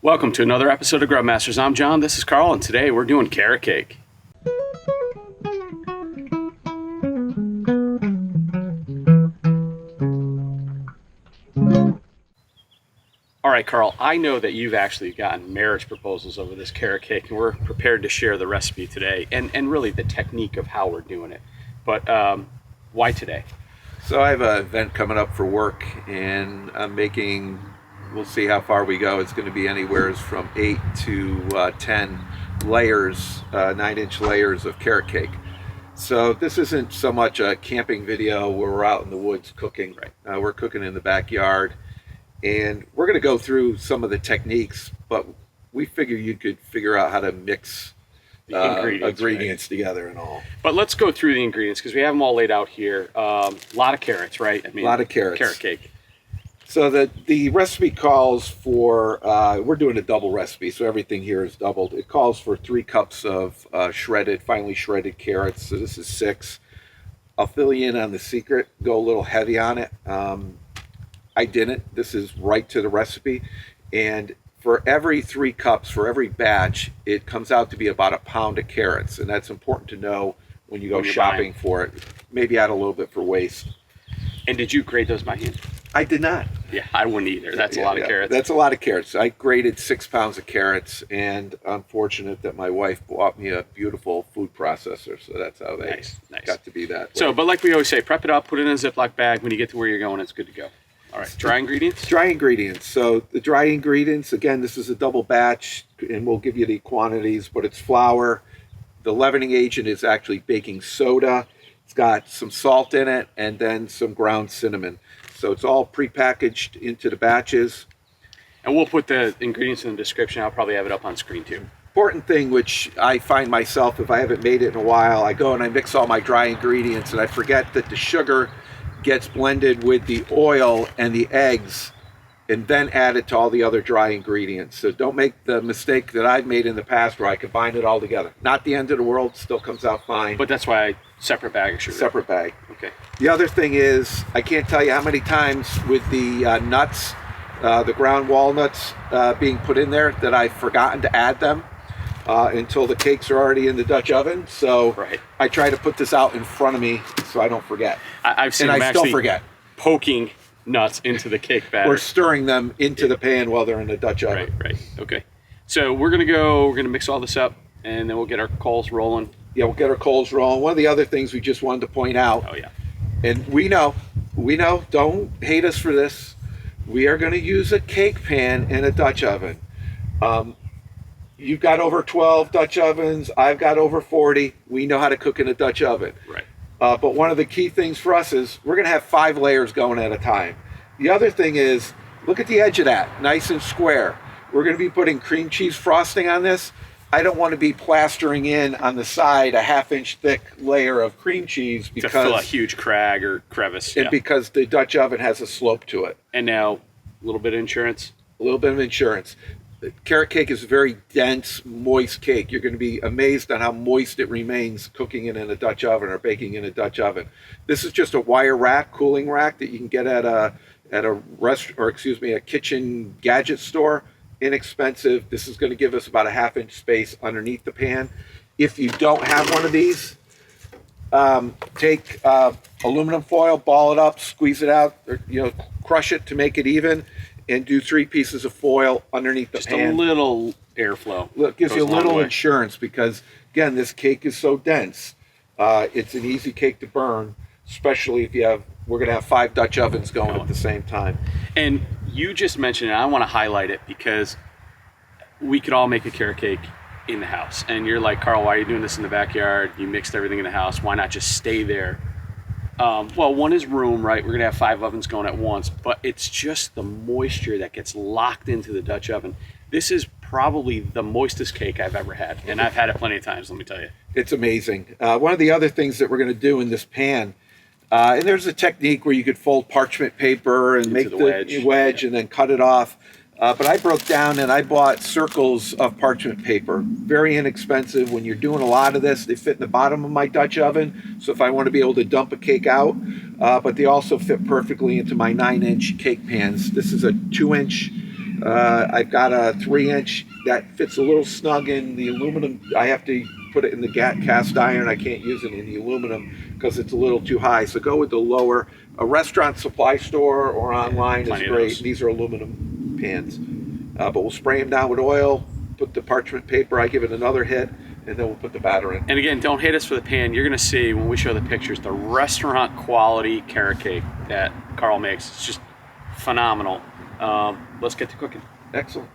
Welcome to another episode of Grub Masters. I'm John, this is Karl, and today we're doing carrot cake. All right, Karl, I know that you've actually gotten marriage proposals over this carrot cake, and we're prepared to share the recipe today and really the technique of how we're doing it. But why today? So I have an event coming up for work, and I'm making, we'll see how far we go. It's going to be anywhere from 8 to 10 layers, 9-inch layers of carrot cake. So this isn't so much a camping video where we're out in the woods cooking. Right. We're cooking in the backyard, and we're going to go through some of the techniques, but we figure you could figure out how to mix the ingredients together and all. But let's go through the ingredients because we have them all laid out here. A lot of carrots, right? I mean, a lot of carrots. Carrot cake. So the recipe calls for, we're doing a double recipe, so everything here is doubled. It calls for 3 cups of finely shredded carrots. So this is 6. I'll fill you in on the secret, go a little heavy on it. I didn't. This is right to the recipe. And for every 3 cups, for every batch, it comes out to be about a pound of carrots. And that's important to know when you go shopping for it. Maybe add a little bit for waste. And did you grate those by hand? I did not. Yeah, I wouldn't either. That's a lot of carrots. That's a lot of carrots. I grated 6 pounds of carrots, and I'm fortunate that my wife bought me a beautiful food processor, so that's how they got to be that way. So, but like we always say, prep it up, put it in a Ziploc bag. When you get to where you're going, it's good to go. All right, dry ingredients? Dry ingredients. So the dry ingredients, again, this is a double batch, and we'll give you the quantities, but it's flour. The leavening agent is actually baking soda. It's got some salt in it, and then some ground cinnamon. So it's all prepackaged into the batches. And we'll put the ingredients in the description. I'll probably have it up on screen too. Important thing, which I find myself, if I haven't made it in a while, I go and I mix all my dry ingredients, and I forget that the sugar gets blended with the oil and the eggs and then add it to all the other dry ingredients. So don't make the mistake that I've made in the past where I combine it all together. Not the end of the world, still comes out fine. But that's why separate bag of sugar. Separate bag. Okay. The other thing is, I can't tell you how many times with the nuts, the ground walnuts being put in there, that I've forgotten to add them until the cakes are already in the Dutch oven. So I try to put this out in front of me so I don't forget. I've seen them still forget. Poking nuts into the cake batter. Or stirring them into the pan while they're in the Dutch oven. Right. Okay. So we're gonna mix all this up, and then we'll get our coals rolling. Yeah, we'll get our coals rolling. One of the other things we just wanted to point out. Oh yeah. And we know, don't hate us for this. We are going to use a cake pan in a Dutch oven. You've got over 12 Dutch ovens. I've got over 40. We know how to cook in a Dutch oven. Right. But one of the key things for us is we're going to have 5 layers going at a time. The other thing is, look at the edge of that, nice and square. We're going to be putting cream cheese frosting on this. I don't want to be plastering in on the side a 1/2-inch thick layer of cream cheese because to fill a huge crag or crevice. And because the Dutch oven has a slope to it. And now a little bit of insurance. A little bit of insurance. The carrot cake is a very dense, moist cake. You're going to be amazed on how moist it remains cooking it in a Dutch oven or baking in a Dutch oven. This is just a wire rack, cooling rack that you can get at a kitchen gadget store. Inexpensive. This is going to give us about a 1/2-inch space underneath the pan. If you don't have one of these, take aluminum foil, ball it up, squeeze it out, or, crush it to make it even, and do 3 pieces of foil underneath the pan. Just a little airflow. Look, gives you a little insurance because, again, this cake is so dense. It's an easy cake to burn, especially if we're going to have 5 Dutch ovens going at the same time. And you just mentioned it, I want to highlight it because we could all make a carrot cake in the house. And you're like, Karl, why are you doing this in the backyard? You mixed everything in the house. Why not just stay there? Well, one is room, right? We're going to have 5 ovens going at once, but it's just the moisture that gets locked into the Dutch oven. This is probably the moistest cake I've ever had, and I've had it plenty of times, let me tell you. It's amazing. One of the other things that we're going to do in this pan, and there's a technique where you could fold parchment paper and make the wedge and then cut it off. But I broke down and I bought circles of parchment paper. Very inexpensive. When you're doing a lot of this, they fit in the bottom of my Dutch oven. So if I want to be able to dump a cake out, but they also fit perfectly into my 9-inch cake pans. This is a 2-inch I've got a 3-inch that fits a little snug in the aluminum. I have to put it in the cast iron. I can't use it in the aluminum because it's a little too high. So go with the lower. A restaurant supply store or online is great. These are aluminum pans. But we'll spray them down with oil, put the parchment paper, I give it another hit, and then we'll put the batter in. And again, don't hate us for the pan. You're gonna see when we show the pictures, the restaurant quality carrot cake that Karl makes. It's just phenomenal. Let's get to cooking. Excellent.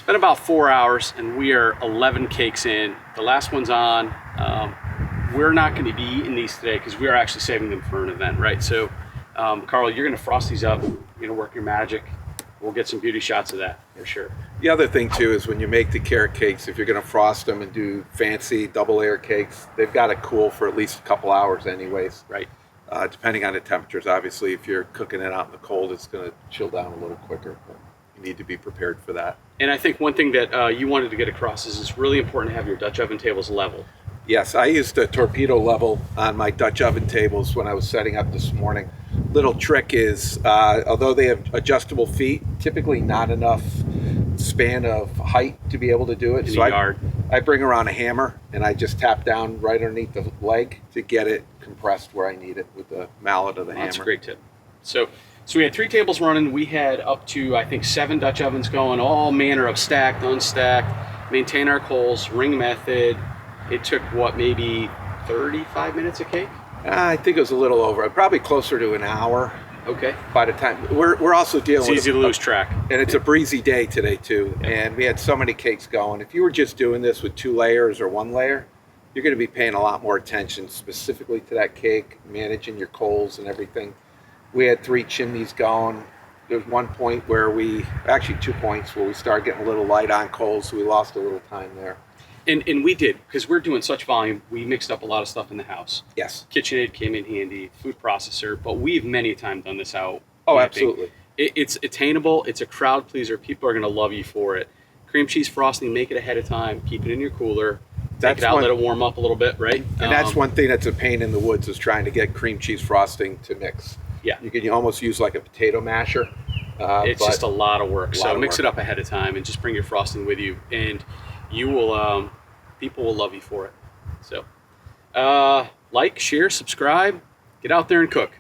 Been about 4 hours and we are 11 cakes in. The last one's on. We're not going to be eating these today because we are actually saving them for an event, right? So, Karl, you're going to frost these up. You're going to work your magic. We'll get some beauty shots of that for sure. The other thing too is when you make the carrot cakes, if you're going to frost them and do fancy double layer cakes, they've got to cool for at least a couple hours anyways. Right. Depending on the temperatures, obviously, if you're cooking it out in the cold, it's going to chill down a little quicker. But you need to be prepared for that. And I think one thing that you wanted to get across is it's really important to have your Dutch oven tables level. Yes, I used a torpedo level on my Dutch oven tables when I was setting up this morning. Little trick is, although they have adjustable feet, typically not enough span of height to be able to do it. In the yard. I bring around a hammer and I just tap down right underneath the leg to get it compressed where I need it with the mallet of the hammer. That's a great tip. So we had 3 tables running. We had up to, I think, 7 Dutch ovens going, all manner of stacked, unstacked, maintain our coals, ring method. It took, what, maybe 35 minutes a cake? I think it was a little over, probably closer to an hour. Okay. By the time, we're also dealing with... It's easy to lose track. And it's a breezy day today, too. Yeah. And we had so many cakes going. If you were just doing this with 2 layers or 1 layer, you're going to be paying a lot more attention specifically to that cake, managing your coals and everything. We had 3 chimneys going. There's one point where actually 2 points where we started getting a little light on coals, so we lost a little time there. And we did, because we're doing such volume, we mixed up a lot of stuff in the house. Yes. KitchenAid came in handy, food processor, but we've many times done this out. Oh, absolutely. It's attainable. It's a crowd pleaser. People are going to love you for it. Cream cheese frosting, make it ahead of time. Keep it in your cooler. Take it out, let it warm up a little bit, right? And that's one thing that's a pain in the woods is trying to get cream cheese frosting to mix. Yeah. You can almost use like a potato masher It's but just a lot of work. So mix work. it up ahead of time and just bring your frosting with you, and you will people will love you for it. So like, share, subscribe, get out there and cook.